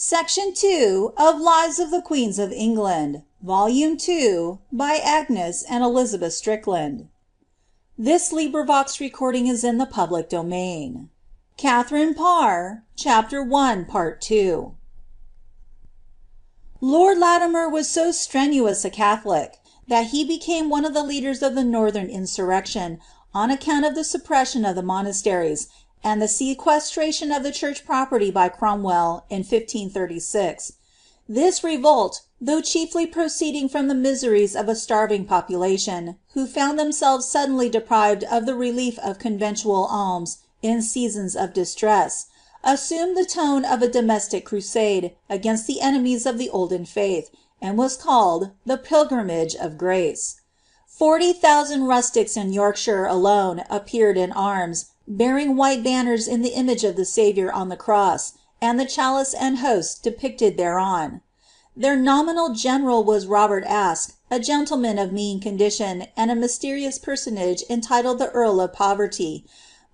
Section 2 of Lives of the Queens of England, Volume 2, by Agnes and Elisabeth Strickland. This recording is in the public domain. Catharine Parr, Chapter 1, Part 2. Lord Latimer was so strenuous a Catholic that he became one of the leaders of the Northern insurrection on account of the suppression of the monasteries and the sequestration of the church property by Cromwell in 1536. This revolt, though chiefly proceeding from the miseries of a starving population, who found themselves suddenly deprived of the relief of conventual alms in seasons of distress, assumed the tone of a domestic crusade against the enemies of the olden faith, and was called the Pilgrimage of Grace. 40,000 rustics in Yorkshire alone appeared in arms, bearing white banners in the image of the Saviour on the cross, and the chalice and host depicted thereon. Their nominal general was Robert Aske, a gentleman of mean condition and a mysterious personage entitled the Earl of Poverty,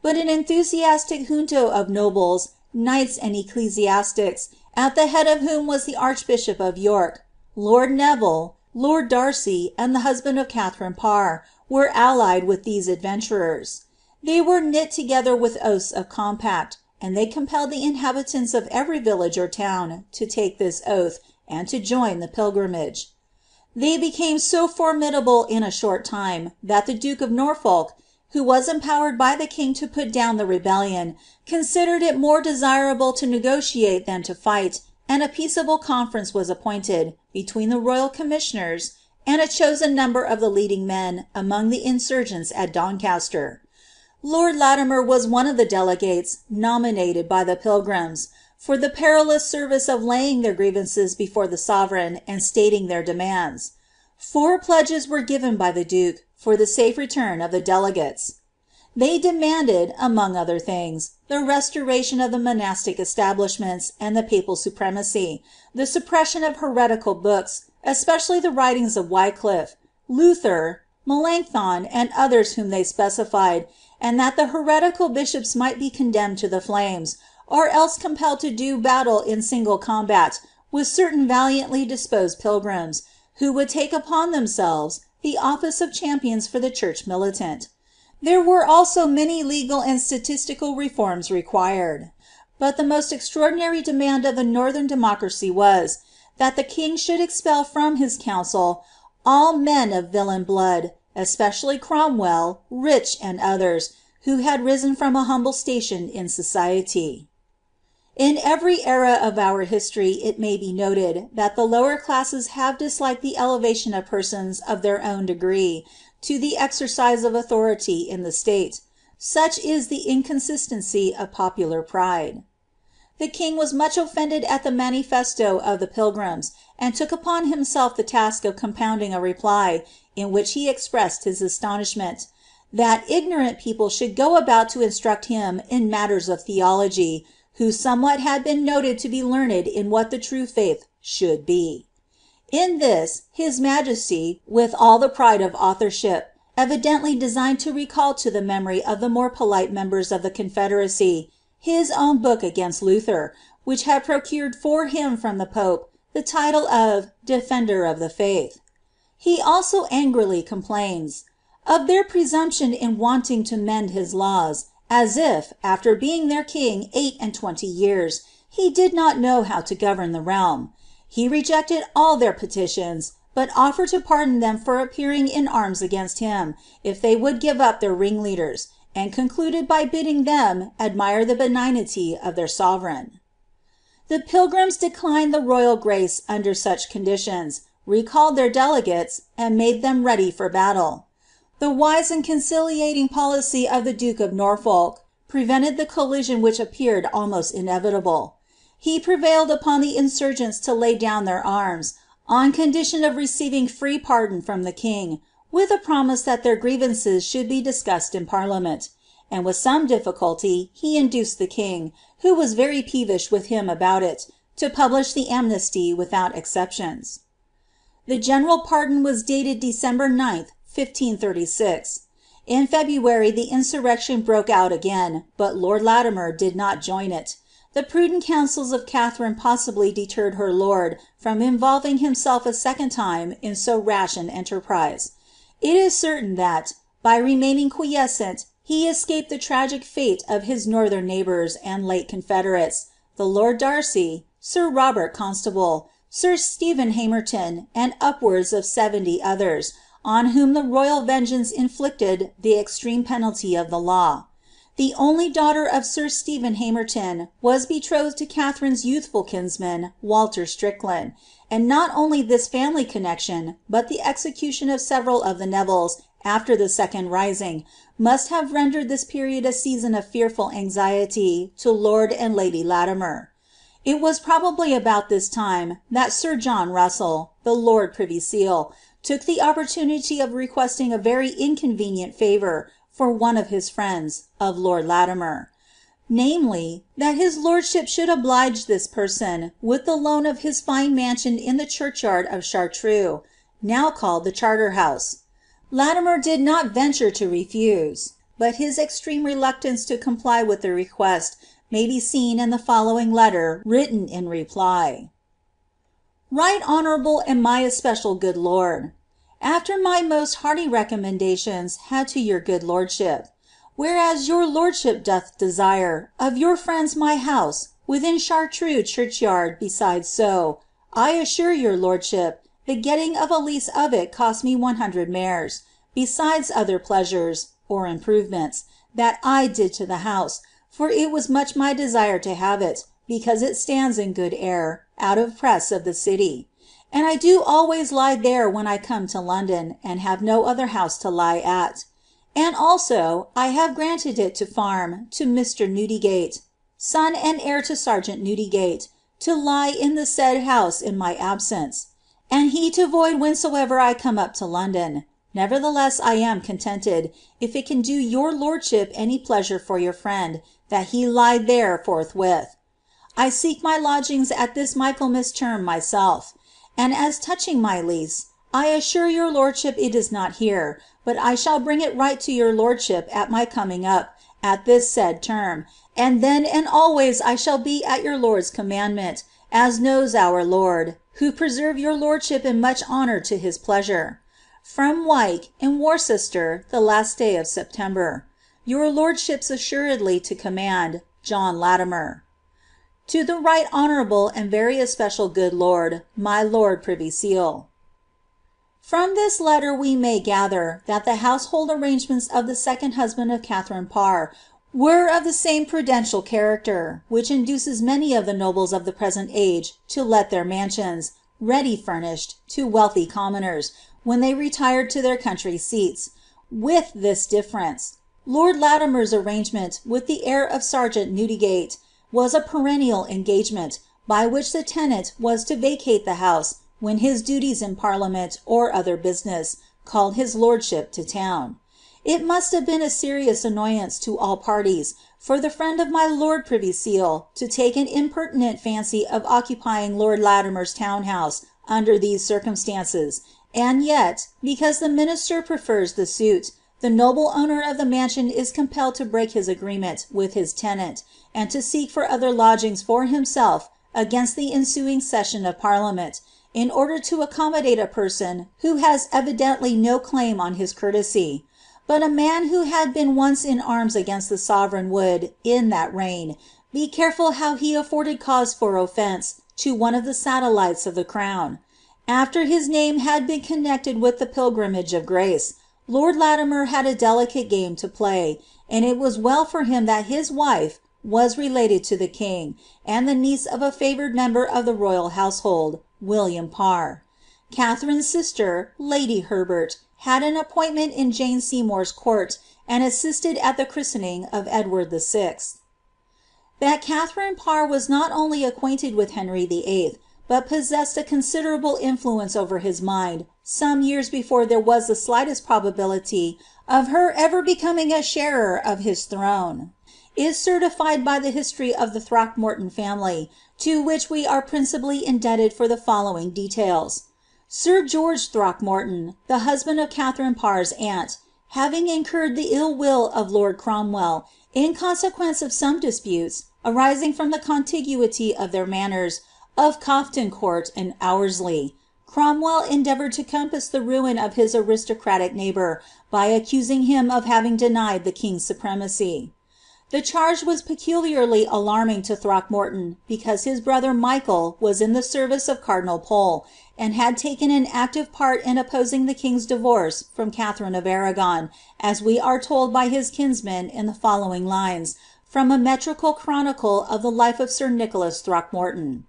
but an enthusiastic junto of nobles, knights, and ecclesiastics, at the head of whom was the Archbishop of York. Lord Neville, Lord Darcy, and the husband of Catharine Parr, were allied with these adventurers. They were knit together with oaths of compact, and they compelled the inhabitants of every village or town to take this oath, and to join the pilgrimage. They became so formidable in a short time, that the Duke of Norfolk, who was empowered by the king to put down the rebellion, considered it more desirable to negotiate than to fight, and a peaceable conference was appointed, between the royal commissioners, and a chosen number of the leading men among the insurgents at Doncaster. Lord Latimer was one of the delegates nominated by the pilgrims, for the perilous service of laying their grievances before the sovereign and stating their demands. 4 pledges were given by the duke for the safe return of the delegates. They demanded, among other things, the restoration of the monastic establishments and the papal supremacy, the suppression of heretical books, especially the writings of Wycliffe, Luther, Melanchthon, and others whom they specified, and that the heretical bishops might be condemned to the flames, or else compelled to do battle in single combat with certain valiantly disposed pilgrims, who would take upon themselves the office of champions for the church militant. There were also many legal and statistical reforms required. But the most extraordinary demand of the northern democracy was, that the king should expel from his council all men of villain blood, especially Cromwell, Rich, and others, who had risen from a humble station in society. In every era of our history it may be noted that the lower classes have disliked the elevation of persons of their own degree to the exercise of authority in the state. Such is the inconsistency of popular pride. The king was much offended at the manifesto of the pilgrims, and took upon himself the task of compounding a reply, in which he expressed his astonishment that ignorant people should go about to instruct him in matters of theology, who somewhat had been noted to be learned in what the true faith should be. In this, his majesty, with all the pride of authorship, evidently designed to recall to the memory of the more polite members of the confederacy his own book against Luther, which had procured for him from the pope the title of Defender of the Faith. He also angrily complains of their presumption in wanting to mend his laws, as if, after being their king 28 years, he did not know how to govern the realm. He rejected all their petitions, but offered to pardon them for appearing in arms against him, if they would give up their ringleaders, and concluded by bidding them admire the benignity of their sovereign. The pilgrims declined the royal grace under such conditions, recalled their delegates, and made them ready for battle. The wise and conciliating policy of the Duke of Norfolk prevented the collision which appeared almost inevitable. He prevailed upon the insurgents to lay down their arms, on condition of receiving free pardon from the king, with a promise that their grievances should be discussed in Parliament, and with some difficulty he induced the king, who was very peevish with him about it, to publish the amnesty without exceptions. The general pardon was dated December 9th, 1536. In February the insurrection broke out again, but Lord Latimer did not join it. The prudent counsels of Catharine possibly deterred her lord from involving himself a second time in so rash an enterprise. It is certain that, by remaining quiescent, he escaped the tragic fate of his northern neighbours and late confederates, the Lord Darcy, Sir Robert Constable, Sir Stephen Hamerton, and upwards of 70 others, on whom the royal vengeance inflicted the extreme penalty of the law. The only daughter of Sir Stephen Hamerton was betrothed to Catharine's youthful kinsman, Walter Strickland, and not only this family connection, but the execution of several of the Nevilles after the second rising, must have rendered this period a season of fearful anxiety to Lord and Lady Latimer. It was probably about this time that Sir John Russell, the Lord Privy Seal, took the opportunity of requesting a very inconvenient favour for one of his friends, of Lord Latimer; namely, that his lordship should oblige this person with the loan of his fine mansion in the churchyard of Chartreux, now called the Charter House. Latimer did not venture to refuse, but his extreme reluctance to comply with the request may be seen in the following letter written in reply. Right Honourable and my especial good Lord, after my most hearty recommendations had to your good lordship, whereas your lordship doth desire of your friends my house within Chartreux churchyard besides so, I assure your lordship the getting of a lease of it cost me 100 mares, besides other pleasures, or improvements, that I did to the house, for it was much my desire to have it, because it stands in good air, out of press of the city. And I do always lie there when I come to London, and have no other house to lie at. And also I have granted it to farm to Mr. Newdigate, son and heir to Sergeant Newdigate, to lie in the said house in my absence, and he to void whensoever I come up to London. Nevertheless I am contented, if it can do your lordship any pleasure for your friend, that he lie there forthwith. I seek my lodgings at this Michaelmas term myself. And as touching my lease, I assure your lordship it is not here, but I shall bring it right to your lordship at my coming up, at this said term, and then and always I shall be at your lord's commandment, as knows our Lord, who preserve your lordship in much honour to his pleasure. From Wyke, in Worcester, the last day of September. Your lordship's assuredly to command, John Latimer. To the right honourable and very especial good lord, my Lord Privy Seal. From this letter we may gather that the household arrangements of the second husband of Catharine Parr were of the same prudential character, which induces many of the nobles of the present age to let their mansions, ready furnished, to wealthy commoners, when they retired to their country seats, with this difference. Lord Latimer's arrangement with the heir of Sergeant Newdigate was a perennial engagement, by which the tenant was to vacate the house when his duties in Parliament or other business called his lordship to town. It must have been a serious annoyance to all parties for the friend of my Lord Privy Seal to take an impertinent fancy of occupying Lord Latimer's town house under these circumstances, and yet, because the minister prefers the suit, the noble owner of the mansion is compelled to break his agreement with his tenant, and to seek for other lodgings for himself against the ensuing session of Parliament, in order to accommodate a person who has evidently no claim on his courtesy. But a man who had been once in arms against the sovereign would, in that reign, be careful how he afforded cause for offence to one of the satellites of the crown. After his name had been connected with the pilgrimage of grace, Lord Latimer had a delicate game to play, and it was well for him that his wife was related to the king, and the niece of a favoured member of the royal household, William Parr. Catharine's sister, Lady Herbert, had an appointment in Jane Seymour's court, and assisted at the christening of Edward VI. That Catharine Parr was not only acquainted with Henry VIII, but possessed a considerable influence over his mind, some years before there was the slightest probability of her ever becoming a sharer of his throne, is certified by the history of the Throckmorton family, to which we are principally indebted for the following details. Sir George Throckmorton, the husband of Catharine Parr's aunt, having incurred the ill will of Lord Cromwell in consequence of some disputes arising from the contiguity of their manors of Cofton Court and Aursley, Cromwell endeavoured to compass the ruin of his aristocratic neighbour by accusing him of having denied the king's supremacy. The charge was peculiarly alarming to Throckmorton because his brother Michael was in the service of Cardinal Pole, and had taken an active part in opposing the king's divorce from Catharine of Aragon, as we are told by his kinsman in the following lines, from a metrical chronicle of the life of Sir Nicholas Throckmorton.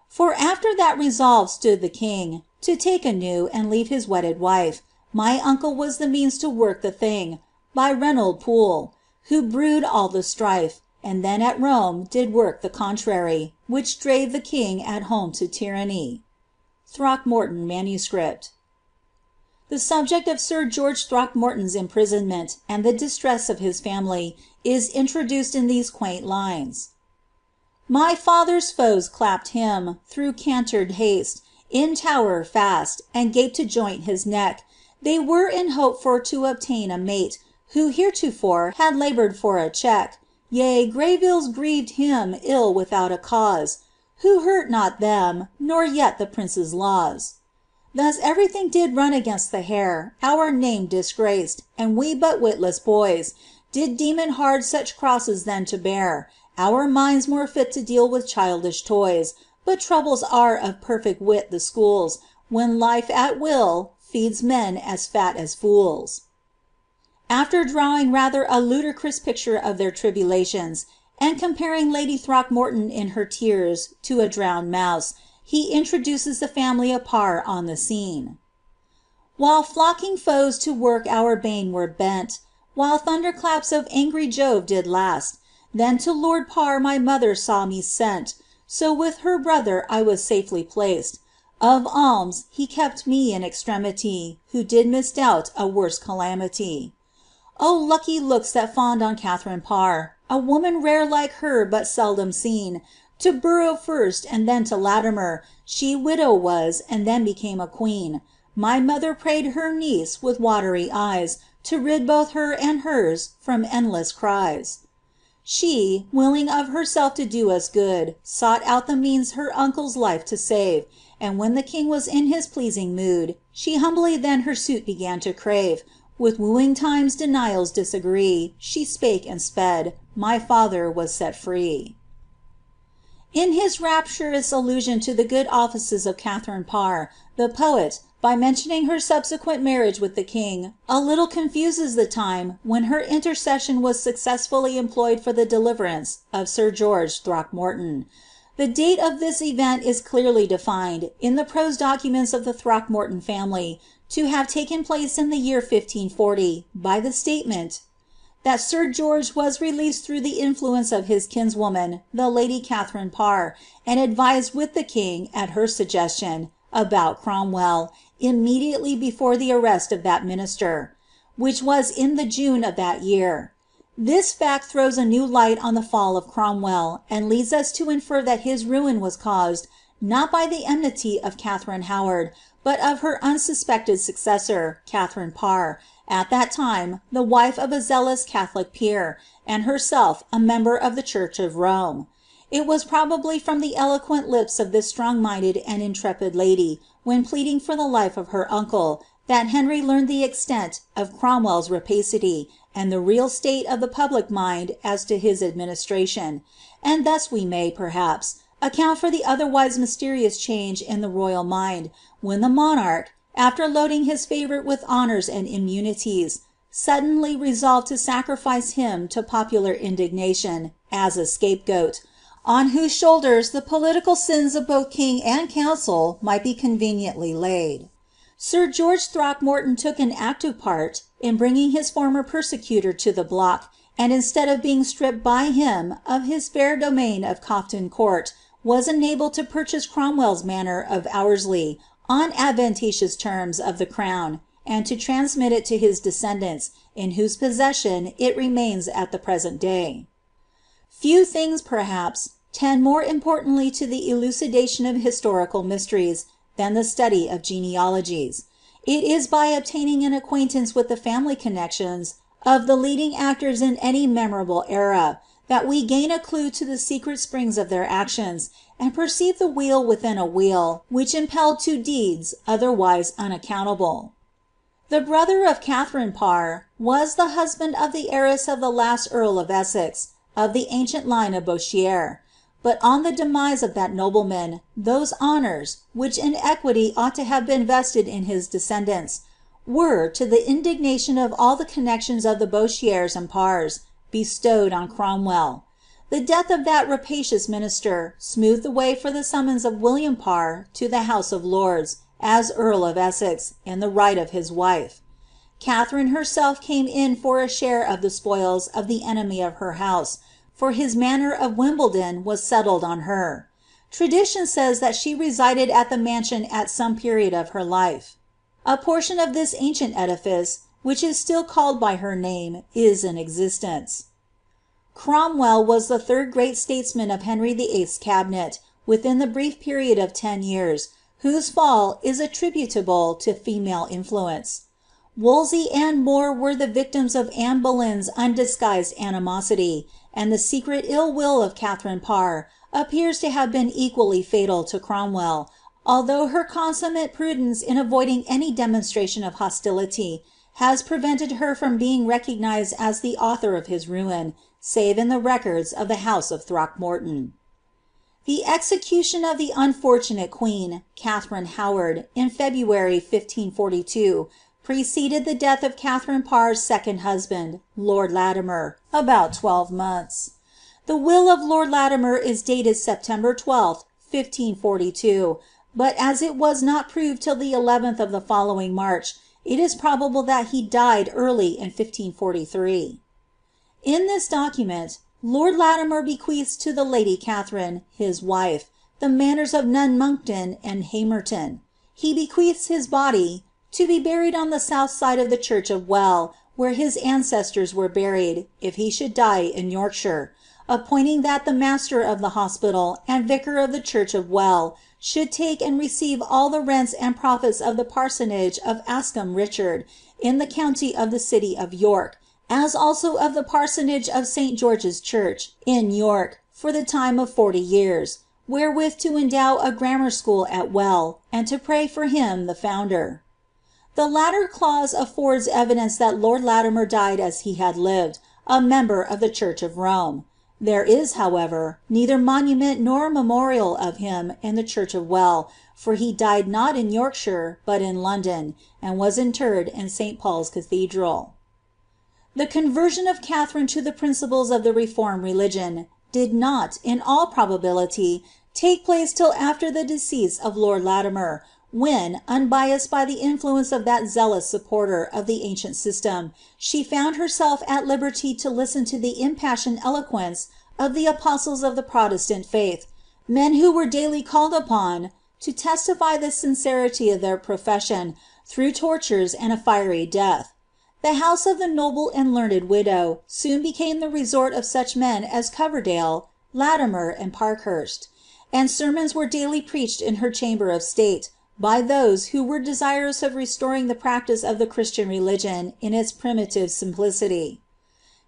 For after that resolve stood the king, to take a new and leave his wedded wife, my uncle was the means to work the thing, by Reynold Poole, who brewed all the strife, and then at Rome did work the contrary, which drave the king at home to tyranny. Throckmorton MS. The subject of Sir George Throckmorton's imprisonment and the distress of his family is introduced in these quaint lines. My father's foes clapped him, through cantered haste, in Tower fast, and gaped to joint his neck. They were in hope for to obtain a mate, who heretofore had laboured for a check. Yea, grave ills grieved him ill without a cause, who hurt not them, nor yet the prince's laws. Thus everything did run against the hair, our name disgraced, and we but witless boys, did deem it hard such crosses then to bear, our minds more fit to deal with childish toys, but troubles are of perfect wit the schools, when life at will feeds men as fat as fools. After drawing rather a ludicrous picture of their tribulations, and comparing Lady Throckmorton in her tears to a drowned mouse, he introduces the family of Parr on the scene. While flocking foes to work our bane were bent, while thunderclaps of angry Jove did last, then to Lord Parr my mother saw me sent, so with her brother I was safely placed. Of alms he kept me in extremity, who did misdoubt a worse calamity. O lucky looks that fawned on Catharine Parr, a woman rare like her but seldom seen, to Borough first and then to Latimer, she widow was and then became a queen. My mother prayed her niece with watery eyes, to rid both her and hers from endless cries. She, willing of herself to do us good, sought out the means her uncle's life to save, and when the king was in his pleasing mood, she humbly then her suit began to crave. With wooing time's denials disagree, she spake and sped, my father was set free. In his rapturous allusion to the good offices of Catharine Parr, the poet, by mentioning her subsequent marriage with the king, a little confuses the time when her intercession was successfully employed for the deliverance of Sir George Throckmorton. The date of this event is clearly defined in the prose documents of the Throckmorton family to have taken place in the year 1540 by the statement that Sir George was released through the influence of his kinswoman, the Lady Catharine Parr, and advised with the king, at her suggestion, about Cromwell, immediately before the arrest of that minister, which was in the June of that year. This fact throws a new light on the fall of Cromwell, and leads us to infer that his ruin was caused, not by the enmity of Catherine Howard, but of her unsuspected successor, Catharine Parr, at that time the wife of a zealous Catholic peer, and herself a member of the Church of Rome. It was probably from the eloquent lips of this strong-minded and intrepid lady, when pleading for the life of her uncle, that Henry learned the extent of Cromwell's rapacity, and the real state of the public mind as to his administration, and thus we may, perhaps, account for the otherwise mysterious change in the royal mind, when the monarch, after loading his favourite with honours and immunities, suddenly resolved to sacrifice him to popular indignation, as a scapegoat, on whose shoulders the political sins of both king and council might be conveniently laid. Sir George Throckmorton took an active part in bringing his former persecutor to the block, and instead of being stripped by him of his fair domain of Cofton Court, was enabled to purchase Cromwell's manor of Aursley on advantageous terms of the crown, and to transmit it to his descendants, in whose possession it remains at the present day. Few things, perhaps, tend more importantly to the elucidation of historical mysteries than the study of genealogies. It is by obtaining an acquaintance with the family connections of the leading actors in any memorable era that we gain a clue to the secret springs of their actions, and perceive the wheel within a wheel which impelled to deeds otherwise unaccountable. The brother of Catharine Parr was the husband of the heiress of the last Earl of Essex, of the ancient line of Bourchier. But on the demise of that nobleman, those honours, which in equity ought to have been vested in his descendants, were, to the indignation of all the connections of the Bourchiers and Parrs, bestowed on Cromwell. The death of that rapacious minister smoothed the way for the summons of William Parr to the House of Lords, as Earl of Essex, in the right of his wife. Catharine herself came in for a share of the spoils of the enemy of her house, for his manor of Wimbledon was settled on her. Tradition says that she resided at the mansion at some period of her life. A portion of this ancient edifice, which is still called by her name, is in existence. Cromwell was the third great statesman of Henry VIII's cabinet, within the brief period of 10 years, whose fall is attributable to female influence. Wolsey and More were the victims of Anne Boleyn's undisguised animosity, and the secret ill will of Catharine Parr appears to have been equally fatal to Cromwell, although her consummate prudence in avoiding any demonstration of hostility has prevented her from being recognised as the author of his ruin, save in the records of the house of Throckmorton. The execution of the unfortunate queen, Catherine Howard, in February 1542, preceded the death of Catharine Parr's second husband, Lord Latimer, about 12 months. The will of Lord Latimer is dated September 12, 1542, but as it was not proved till the 11th of the following March, it is probable that he died early in 1543. In this document, Lord Latimer bequeaths to the Lady Catherine, his wife, the manors of Nunmonkton and Hamerton. He bequeaths his body to be buried on the south side of the church of Well, where his ancestors were buried, if he should die in Yorkshire, appointing that the master of the hospital and vicar of the church of Well should take and receive all the rents and profits of the parsonage of Askham Richard, in the county of the city of York, as also of the parsonage of St. George's Church, in York, for the time of 40 years, wherewith to endow a grammar school at Well, and to pray for him the founder. The latter clause affords evidence that Lord Latimer died as he had lived, a member of the Church of Rome. There is, however, neither monument nor memorial of him in the church of Well, for he died not in Yorkshire, but in London, and was interred in St. Paul's Cathedral. The conversion of Catherine to the principles of the Reformed religion did not, in all probability, take place till after the decease of Lord Latimer, when, unbiassed by the influence of that zealous supporter of the ancient system, she found herself at liberty to listen to the impassioned eloquence of the apostles of the Protestant faith, men who were daily called upon to testify the sincerity of their profession through tortures and a fiery death. The house of the noble and learned widow soon became the resort of such men as Coverdale, Latimer, and Parkhurst, and sermons were daily preached in her chamber of state by those who were desirous of restoring the practice of the Christian religion in its primitive simplicity.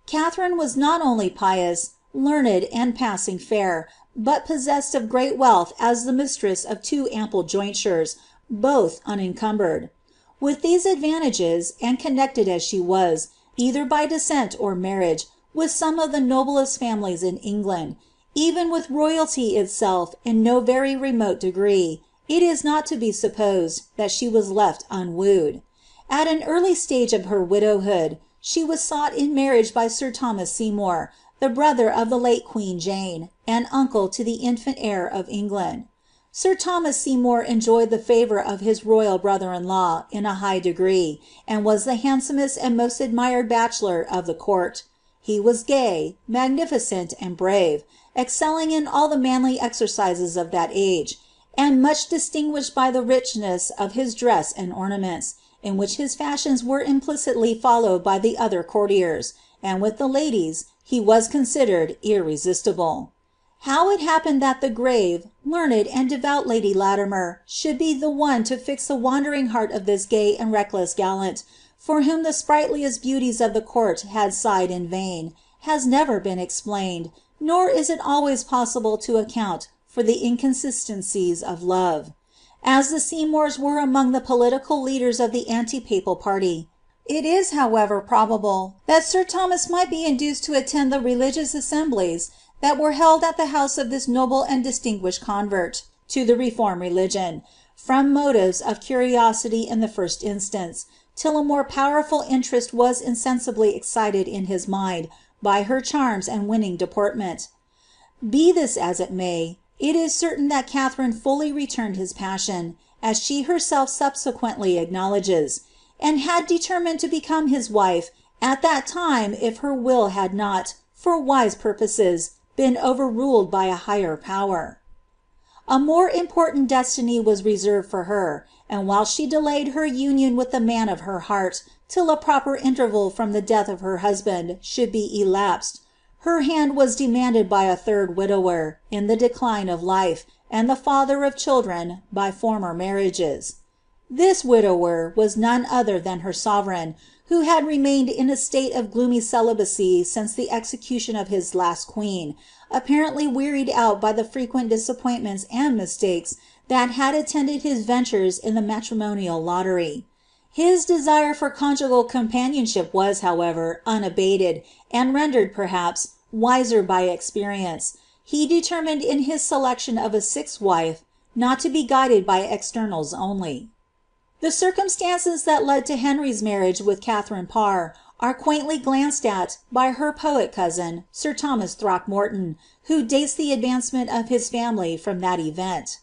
Catherine was not only pious, learned, and passing fair, but possessed of great wealth as the mistress of 2 ample jointures, both unencumbered. With these advantages, and connected as she was, either by descent or marriage, with some of the noblest families in England, even with royalty itself in no very remote degree, it is not to be supposed that she was left unwooed. At an early stage of her widowhood, she was sought in marriage by Sir Thomas Seymour, the brother of the late Queen Jane, and uncle to the infant heir of England. Sir Thomas Seymour enjoyed the favour of his royal brother-in-law in a high degree, and was the handsomest and most admired bachelor of the court. He was gay, magnificent, and brave, excelling in all the manly exercises of that age, and much distinguished by the richness of his dress and ornaments, in which his fashions were implicitly followed by the other courtiers, and with the ladies he was considered irresistible. How it happened that the grave, learned, and devout Lady Latimer should be the one to fix the wandering heart of this gay and reckless gallant, for whom the sprightliest beauties of the court had sighed in vain, has never been explained, nor is it always possible to account for the inconsistencies of love. As the Seymours were among the political leaders of the anti-papal party, it is however probable that Sir Thomas might be induced to attend the religious assemblies that were held at the house of this noble and distinguished convert to the reformed religion, from motives of curiosity in the first instance, till a more powerful interest was insensibly excited in his mind by her charms and winning deportment. Be this as it may, it is certain that Catharine fully returned his passion, as she herself subsequently acknowledges, and had determined to become his wife at that time if her will had not, for wise purposes, been overruled by a higher power. A more important destiny was reserved for her, and while she delayed her union with the man of her heart till a proper interval from the death of her husband should be elapsed, her hand was demanded by a third widower, in the decline of life, and the father of children, by former marriages. This widower was none other than her sovereign, who had remained in a state of gloomy celibacy since the execution of his last queen, apparently wearied out by the frequent disappointments and mistakes that had attended his ventures in the matrimonial lottery. His desire for conjugal companionship was, however, unabated, and rendered, perhaps, wiser by experience. He determined in his selection of a sixth wife not to be guided by externals only. The circumstances that led to Henry's marriage with Catharine Parr are quaintly glanced at by her poet cousin, Sir Thomas Throckmorton, who dates the advancement of his family from that event.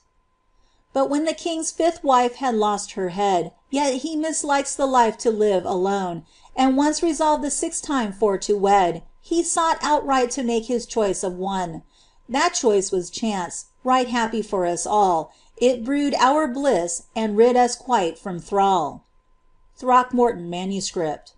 But when the king's fifth wife had lost her head, yet he mislikes the life to live alone, and once resolved the sixth time for to wed, he sought outright to make his choice of one. That choice was chance, right happy for us all. It brewed our bliss and rid us quite from thrall. Throckmorton manuscript.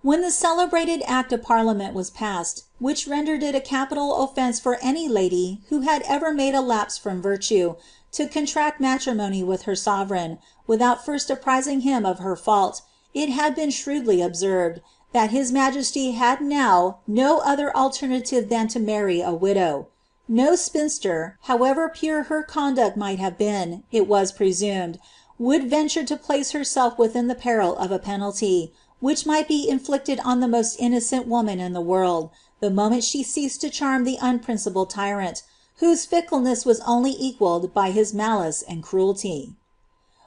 When the celebrated Act of Parliament was passed, which rendered it a capital offence for any lady who had ever made a lapse from virtue, to contract matrimony with her sovereign, without first apprising him of her fault, it had been shrewdly observed, that his majesty had now no other alternative than to marry a widow. No spinster, however pure her conduct might have been, it was presumed, would venture to place herself within the peril of a penalty, which might be inflicted on the most innocent woman in the world, the moment she ceased to charm the unprincipled tyrant, whose fickleness was only equalled by his malice and cruelty.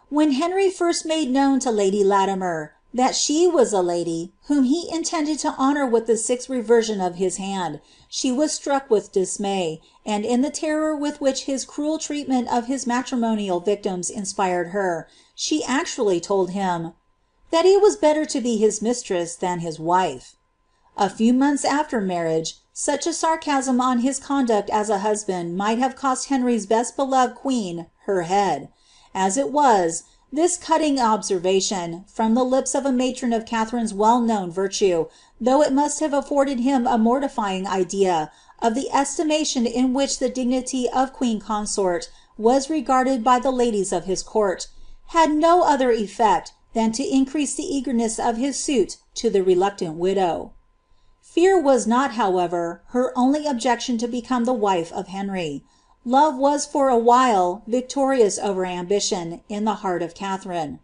When Henry first made known to Lady Latimer that she was a lady whom he intended to honour with the sixth reversion of his hand, she was struck with dismay, and in the terror with which his cruel treatment of his matrimonial victims inspired her, she actually told him that it was better to be his mistress than his wife. A few months after marriage, such a sarcasm on his conduct as a husband might have cost Henry's best beloved queen her head. As it was, this cutting observation, from the lips of a matron of Catharine's well-known virtue, though it must have afforded him a mortifying idea of the estimation in which the dignity of queen consort was regarded by the ladies of his court, had no other effect than to increase the eagerness of his suit to the reluctant widow. Fear was not, however, her only objection to become the wife of Henry. Love was for a while victorious over ambition in the heart of Catharine.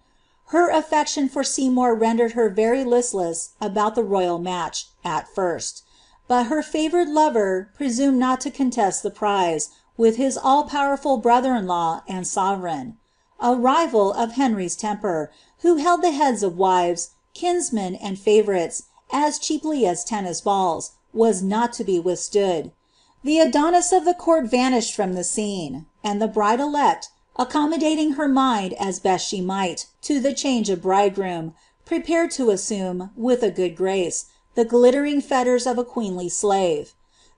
Her affection for Seymour rendered her very listless about the royal match, at first, but her favoured lover presumed not to contest the prize with his all-powerful brother-in-law and sovereign. A rival of Henry's temper, who held the heads of wives, kinsmen, and favourites, as cheaply as tennis balls, was not to be withstood. The Adonis of the court vanished from the scene, and the bride-elect, accommodating her mind as best she might to the change of bridegroom, prepared to assume, with a good grace, the glittering fetters of a queenly slave.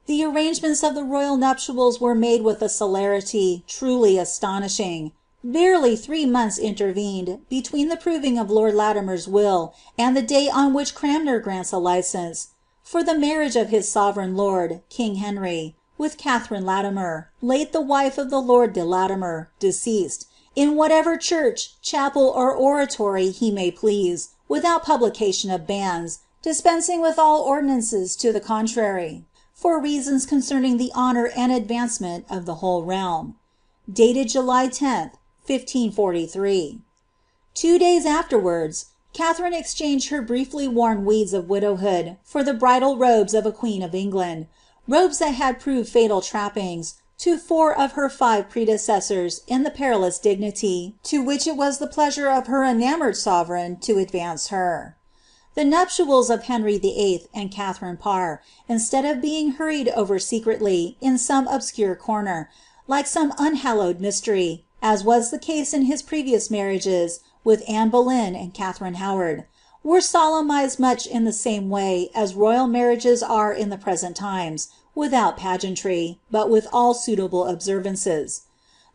The arrangements of the royal nuptials were made with a celerity truly astonishing. Barely 3 months intervened between the proving of Lord Latimer's will and the day on which Cranmer grants a licence for the marriage of his sovereign lord, King Henry, with Catharine Latimer, late the wife of the Lord de Latimer, deceased, in whatever church, chapel, or oratory he may please, without publication of banns, dispensing with all ordinances to the contrary, for reasons concerning the honour and advancement of the whole realm. Dated July 10th, 1543. 2 days afterwards, Catherine exchanged her briefly worn weeds of widowhood for the bridal robes of a queen of England, robes that had proved fatal trappings to 4 of her 5 predecessors in the perilous dignity to which it was the pleasure of her enamoured sovereign to advance her. The nuptials of Henry VIII. And Catharine Parr, instead of being hurried over secretly in some obscure corner, like some unhallowed mystery, as was the case in his previous marriages with Anne Boleyn and Catherine Howard, were solemnized much in the same way as royal marriages are in the present times, without pageantry, but with all suitable observances.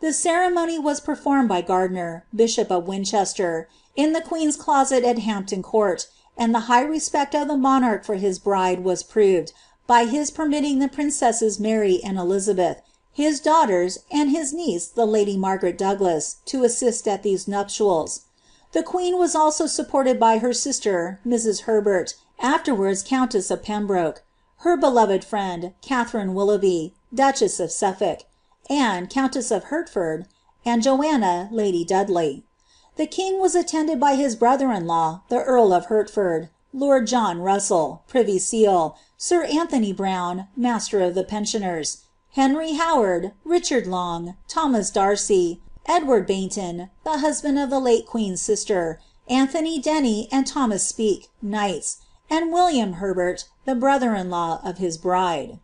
The ceremony was performed by Gardiner, Bishop of Winchester, in the Queen's closet at Hampton Court, and the high respect of the monarch for his bride was proved by his permitting the princesses Mary and Elizabeth, his daughters, and his niece the Lady Margaret Douglas, to assist at these nuptials. The queen was also supported by her sister, Mrs. Herbert, afterwards Countess of Pembroke, her beloved friend, Catherine Willoughby, Duchess of Suffolk, Anne, Countess of Hertford, and Joanna, Lady Dudley. The king was attended by his brother-in-law, the Earl of Hertford, Lord John Russell, Privy Seal, Sir Anthony Brown, Master of the Pensioners, Henry Howard, Richard Long, Thomas Darcy, Edward Baynton, the husband of the late queen's sister, Anthony Denny and Thomas Speke, knights, and William Herbert, the brother-in-law of his bride.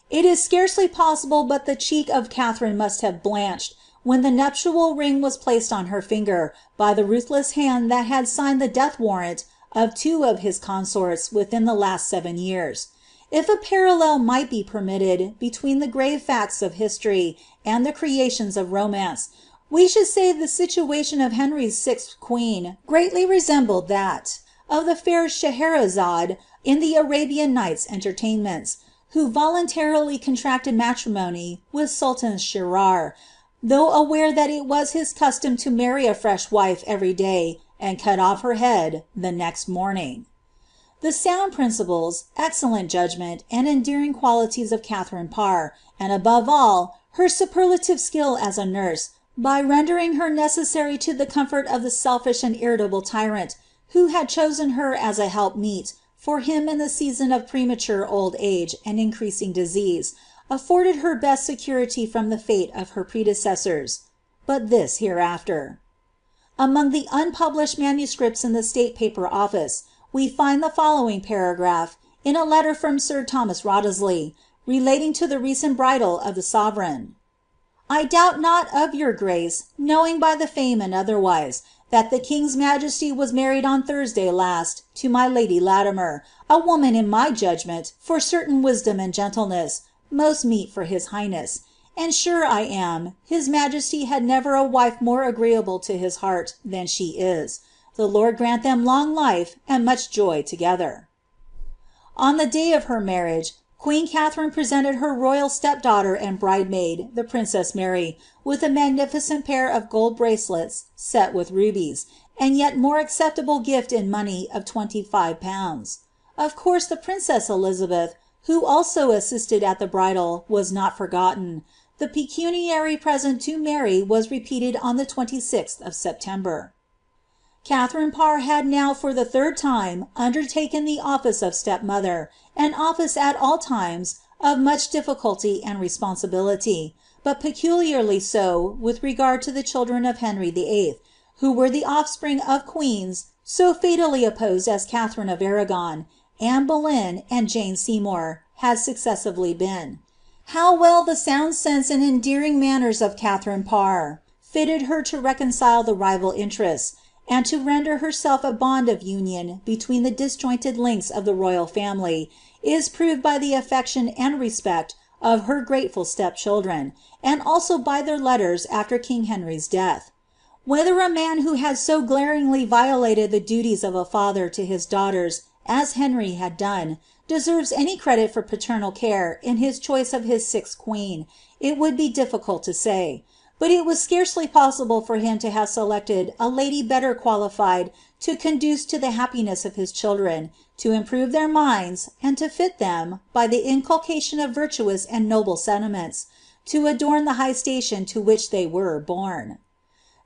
It is scarcely possible but the cheek of Catherine must have blanched when the nuptial ring was placed on her finger by the ruthless hand that had signed the death warrant of 2 of his consorts within the last 7 years. If a parallel might be permitted between the grave facts of history and the creations of romance, we should say the situation of Henry's 6th queen greatly resembled that of the fair Scheherazade in the Arabian Nights entertainments, who voluntarily contracted matrimony with Sultan Shirar, though aware that it was his custom to marry a fresh wife every day and cut off her head the next morning. The sound principles, excellent judgment, and endearing qualities of Catharine Parr, and above all, her superlative skill as a nurse, by rendering her necessary to the comfort of the selfish and irritable tyrant, who had chosen her as a helpmeet for him in the season of premature old age and increasing disease, afforded her best security from the fate of her predecessors. But this hereafter. Among the unpublished manuscripts in the State Paper Office, we find the following paragraph in a letter from Sir Thomas Wriothesley, relating to the recent bridal of the sovereign. I doubt not of your grace, knowing by the fame and otherwise, that the king's majesty was married on Thursday last to my lady Latimer, a woman in my judgment, for certain wisdom and gentleness, most meet for his highness. And sure I am, his majesty had never a wife more agreeable to his heart than she is. The Lord grant them long life and much joy together. On the day of her marriage, Queen Catherine presented her royal stepdaughter and bridemaid, the Princess Mary, with a magnificent pair of gold bracelets set with rubies, and yet more acceptable gift in money of £25. Of course the Princess Elisabeth, who also assisted at the bridal, was not forgotten. The pecuniary present to Mary was repeated on the 26th of September. Catharine Parr had now for the 3rd time undertaken the office of stepmother, an office at all times of much difficulty and responsibility, but peculiarly so with regard to the children of Henry VIII., who were the offspring of queens so fatally opposed as Catherine of Aragon, Anne Boleyn, and Jane Seymour had successively been. How well the sound sense and endearing manners of Catharine Parr fitted her to reconcile the rival interests, and to render herself a bond of union between the disjointed links of the royal family, is proved by the affection and respect of her grateful stepchildren, and also by their letters after King Henry's death. Whether a man who had so glaringly violated the duties of a father to his daughters as Henry had done, deserves any credit for paternal care in his choice of his 6th queen, it would be difficult to say. but it was scarcely possible for him to have selected a lady better qualified to conduce to the happiness of his children, to improve their minds, and to fit them, by the inculcation of virtuous and noble sentiments, to adorn the high station to which they were born.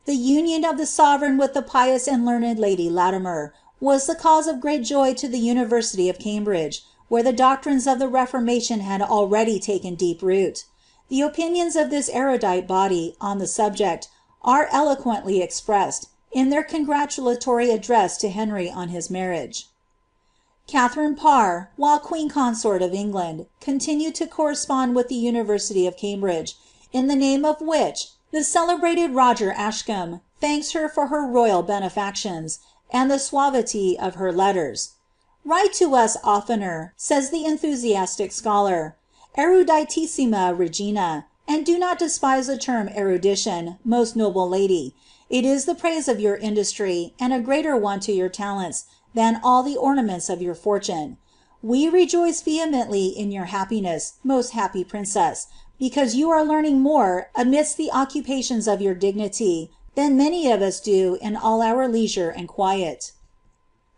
The union of the sovereign with the pious and learned lady Latimer was the cause of great joy to the University of Cambridge, where the doctrines of the Reformation had already taken deep root. The opinions of this erudite body on the subject are eloquently expressed in their congratulatory address to Henry on his marriage. Catharine Parr, while Queen Consort of England, continued to correspond with the University of Cambridge, in the name of which the celebrated Roger Ascham thanks her for her royal benefactions, and the suavity of her letters. "Write to us oftener," says the enthusiastic scholar, "eruditissima regina, and do not despise the term erudition, most noble lady. It is the praise of your industry, and a greater one to your talents, than all the ornaments of your fortune. We rejoice vehemently in your happiness, most happy princess, because you are learning more amidst the occupations of your dignity than many of us do in all our leisure and quiet."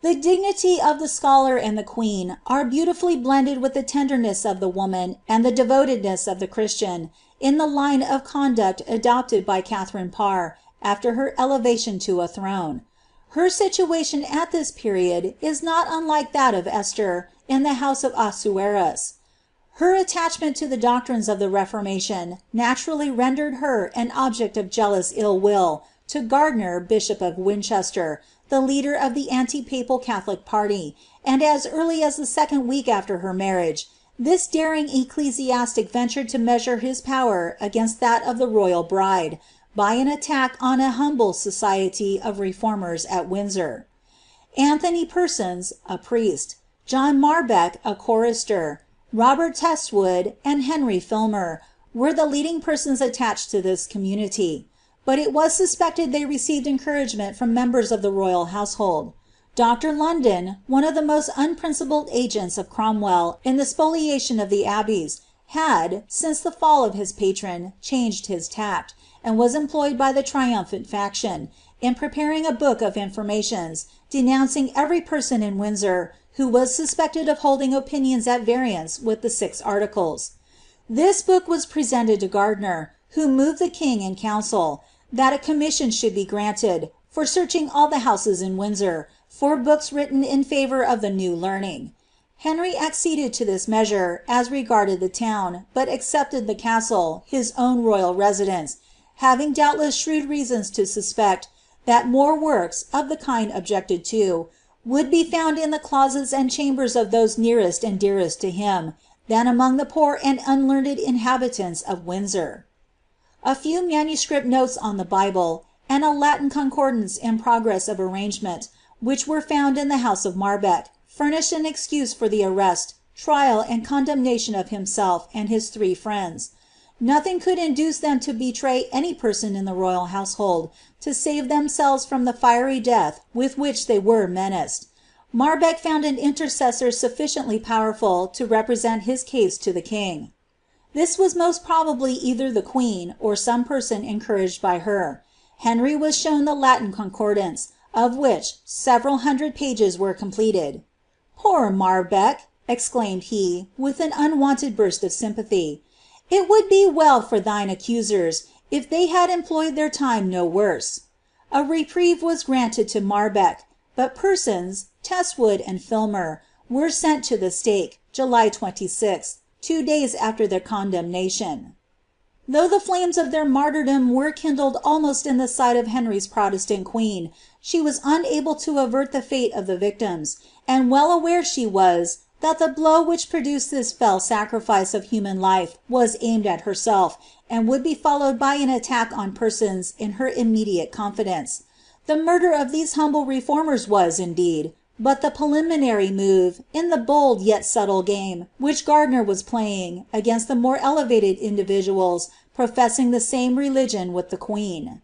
The dignity of the scholar and the queen are beautifully blended with the tenderness of the woman and the devotedness of the Christian, in the line of conduct adopted by Catharine Parr after her elevation to a throne. Her situation at this period is not unlike that of Esther in the house of Ahasuerus. Her attachment to the doctrines of the Reformation naturally rendered her an object of jealous ill will to Gardiner, Bishop of Winchester, the leader of the anti-papal Catholic party, and as early as the second week after her marriage, this daring ecclesiastic ventured to measure his power against that of the royal bride, by an attack on a humble society of reformers at Windsor. Anthony Persons, a priest, John Marbeck, a chorister, Robert Testwood, and Henry Filmer were the leading persons attached to this community, but it was suspected they received encouragement from members of the royal household. Dr. London, one of the most unprincipled agents of Cromwell in the spoliation of the abbeys, had, since the fall of his patron, changed his tact, and was employed by the triumphant faction, in preparing a book of informations, denouncing every person in Windsor who was suspected of holding opinions at variance with the 6 articles. This book was presented to Gardiner, who moved the king in council, that a commission should be granted, for searching all the houses in Windsor, for books written in favour of the new learning. Henry acceded to this measure as regarded the town, but accepted the castle, his own royal residence, having doubtless shrewd reasons to suspect that more works, of the kind objected to, would be found in the closets and chambers of those nearest and dearest to him, than among the poor and unlearned inhabitants of Windsor. A few manuscript notes on the Bible, and a Latin concordance in progress of arrangement, which were found in the house of Marbeck, furnished an excuse for the arrest, trial, and condemnation of himself and his 3 friends. Nothing could induce them to betray any person in the royal household, to save themselves from the fiery death with which they were menaced. Marbeck found an intercessor sufficiently powerful to represent his case to the king. This was most probably either the queen, or some person encouraged by her. Henry was shown the Latin concordance, of which several hundred pages were completed. "Poor Marbeck!" exclaimed he, with an unwonted burst of sympathy. "It would be well for thine accusers if they had employed their time no worse." A reprieve was granted to Marbeck, but Persons, Testwood, and Filmer were sent to the stake, July 26, 2 days after their condemnation. Though the flames of their martyrdom were kindled almost in the sight of Henry's Protestant queen, she was unable to avert the fate of the victims, and well aware she was that the blow which produced this fell sacrifice of human life was aimed at herself, and would be followed by an attack on persons in her immediate confidence. The murder of these humble reformers was, indeed, but the preliminary move in the bold yet subtle game which Gardiner was playing against the more elevated individuals professing the same religion with the queen.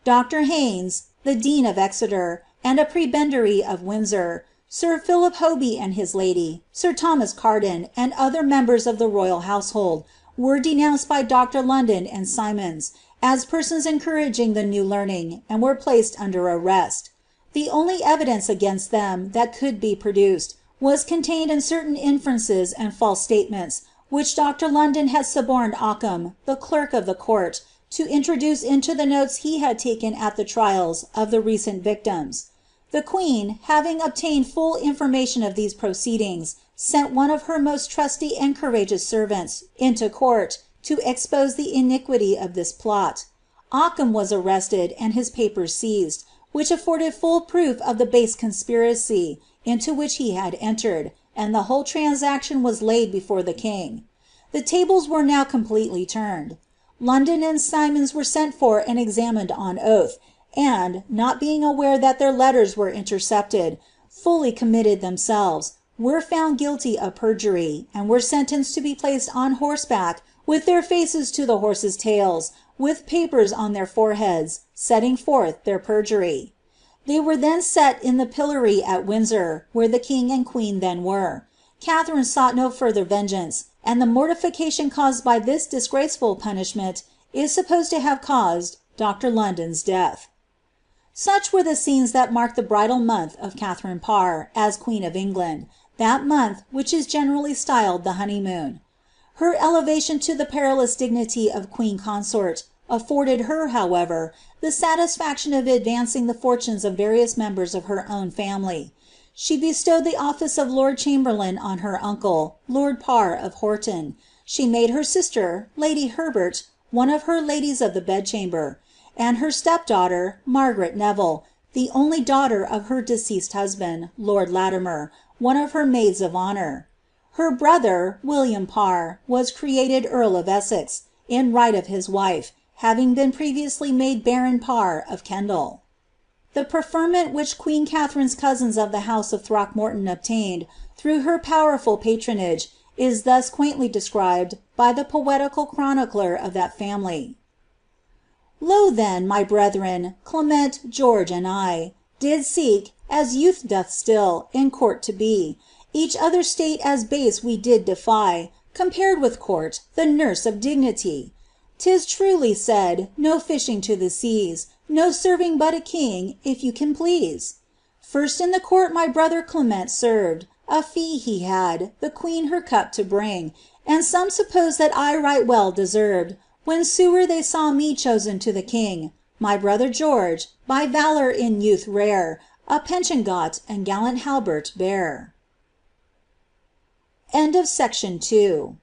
Dr. Haynes, the Dean of Exeter, and a prebendary of Windsor, Sir Philip Hoby and his lady, Sir Thomas Cardan, and other members of the royal household, were denounced by Dr. London and Simons as persons encouraging the new learning, and were placed under arrest. The only evidence against them that could be produced was contained in certain inferences and false statements, which Dr. London had suborned Ockham, the clerk of the court, to introduce into the notes he had taken at the trials of the recent victims. The queen, having obtained full information of these proceedings, sent one of her most trusty and courageous servants into court to expose the iniquity of this plot. Ockham was arrested and his papers seized, which afforded full proof of the base conspiracy into which he had entered, and the whole transaction was laid before the king. The tables were now completely turned. London and Simons were sent for and examined on oath, and, not being aware that their letters were intercepted, fully committed themselves, were found guilty of perjury, and were sentenced to be placed on horseback with their faces to the horses' tails, with papers on their foreheads, setting forth their perjury. They were then set in the pillory at Windsor, where the king and queen then were. Catharine sought no further vengeance, and the mortification caused by this disgraceful punishment is supposed to have caused Dr. London's death. Such were the scenes that marked the bridal month of Catharine Parr, as Queen of England, that month which is generally styled the honeymoon. Her elevation to the perilous dignity of queen consort afforded her, however, the satisfaction of advancing the fortunes of various members of her own family. She bestowed the office of Lord Chamberlain on her uncle, Lord Parr of Horton. She made her sister, Lady Herbert, one of her ladies of the bedchamber, and her stepdaughter, Margaret Neville, the only daughter of her deceased husband, Lord Latimer, one of her maids of honour. Her brother, William Parr, was created Earl of Essex, in right of his wife, having been previously made Baron Parr of Kendal. The preferment which Queen Catharine's cousins of the house of Throckmorton obtained through her powerful patronage is thus quaintly described by the poetical chronicler of that family. Lo then, my brethren, Clement, George, and I, did seek, as youth doth still, in court to be. Each other's state as base we did defy, compared with court, the nurse of dignity. 'Tis truly said, no fishing to the seas, no serving but a king, if you can please. First in the court my brother Clement served, a fee he had, the queen her cup to bring, and some suppose that I right well deserved, when suer they saw me chosen to the king. My brother George, by valor in youth rare, a pension got and gallant halbert bare. End of Section 2.